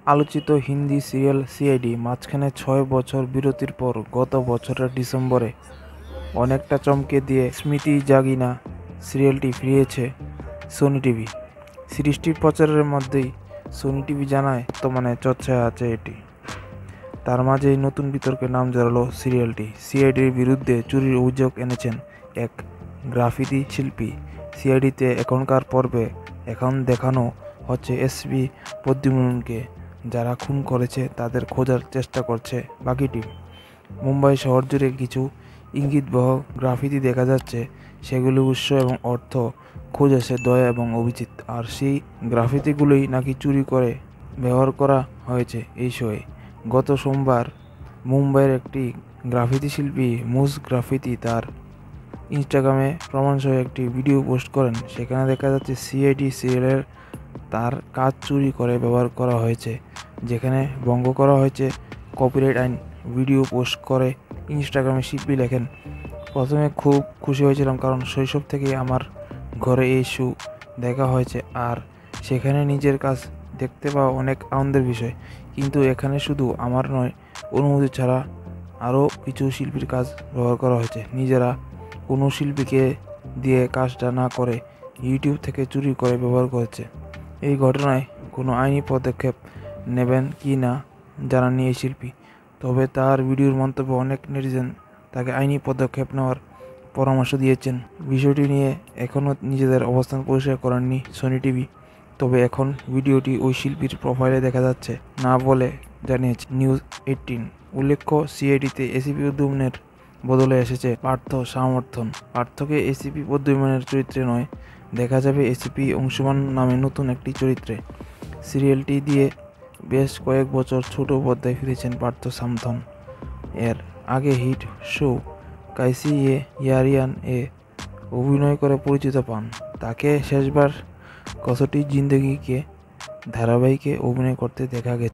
আলোচিত Hindi serial CID মাঝখানে ৬ বছর বিরতির পর গত বছরের ডিসেম্বরে অনেকটা চমকে দিয়ে স্মৃতি জাগিনা সিরিয়ালটি ফিরিয়েছে সোনি টিভি। সিরিজটির প্রচারের মধ্যেই সোনি টিভি জানায় বর্তমানে চর্চায় আছে এটি। তার মাঝেই নতুন বিতর্কে নাম জড়ালো সিরিয়ালটি। সিআইডির বিরুদ্ধে চুরির অভিযোগ এনেছেন এক গ্রাফিতি শিল্পী। সিআইডিতে এখনকার পর্বে এখন দেখানো হচ্ছে এসপি প্রদ্যুম্নকে, যারা খুন করেছে তাদের খোঁজার চেষ্টা করছে বাকি টিম। মুম্বাই শহর জুড়ে কিছু ইঙ্গিতবহ গ্রাফিতি দেখা যাচ্ছে, সেগুলি উৎস এবং অর্থ খুঁজেছে দয়া এবং অভিজিৎ, আর সেই গ্রাফিতিগুলোই নাকি চুরি করে ব্যবহার করা হয়েছে এই শোয়ে। গত সোমবার মুম্বাইয়ের একটি গ্রাফিতি শিল্পী মুজ গ্রাফিতি তার ইনস্টাগ্রামে প্রমাণসহ একটি ভিডিও পোস্ট করেন। সেখানে দেখা যাচ্ছে সিআইডি সিরিয়ালের তার কাজ চুরি করে ব্যবহার করা হয়েছে, যেখানে ভঙ্গ করা হয়েছে কপিরাইট আইন। ভিডিও পোস্ট করে ইনস্টাগ্রামে শিল্পী লেখেন, প্রথমে খুব খুশি হয়েছিলাম কারণ শৈশব থেকেই আমার ঘরে এই শো দেখা হয়েছে, আর সেখানে নিজের কাজ দেখতে পাওয়া অনেক আনন্দের বিষয়। কিন্তু এখানে শুধু আমার নয়, অনুমতি ছাড়া আরও কিছু শিল্পীর কাজ ব্যবহার করা হয়েছে। নিজেরা কোনো শিল্পীকে দিয়ে কাজটা না করে ইউটিউব থেকে চুরি করে ব্যবহার করেছে। এই ঘটনায় কোনো আইনি পদক্ষেপ নেবেন কি না জানাননি এই শিল্পী, তবে তার ভিডিওর মন্তব্যে অনেক নেটিজেন তাকে আইনি পদক্ষেপ নেওয়ার পরামর্শ দিয়েছেন। বিষয়টি নিয়ে এখনও নিজেদের অবস্থান পরিষ্কার করেননি সোনি টিভি, তবে এখন ভিডিওটি ওই শিল্পীর প্রোফাইলে দেখা যাচ্ছে না বলে জানিয়েছে নিউজ18। উল্লেখ্য, সিআইডিতে এসিপি প্রদ্যুম্নের বদলে এসেছে পার্থ সমর্থন। পার্থকে এসিপি প্রদ্যুম্নের চরিত্রে নয়, দেখা যাবে এসিপি অংশুমান নামে নতুন একটি চরিত্রে। সিরিয়ালটি দিয়ে বেশ কয়েক বছর ছোট পর্দায় ফিরেছেন পার্থ সামথন। এর আগে হিট শো কাইসি এ ইয়ারিয়ান এ অভিনয় করে পরিচিত পান। তাকে শেষবার কসোটি জিন্দগিকে ধারাবাহিকে অভিনয় করতে দেখা গেছে।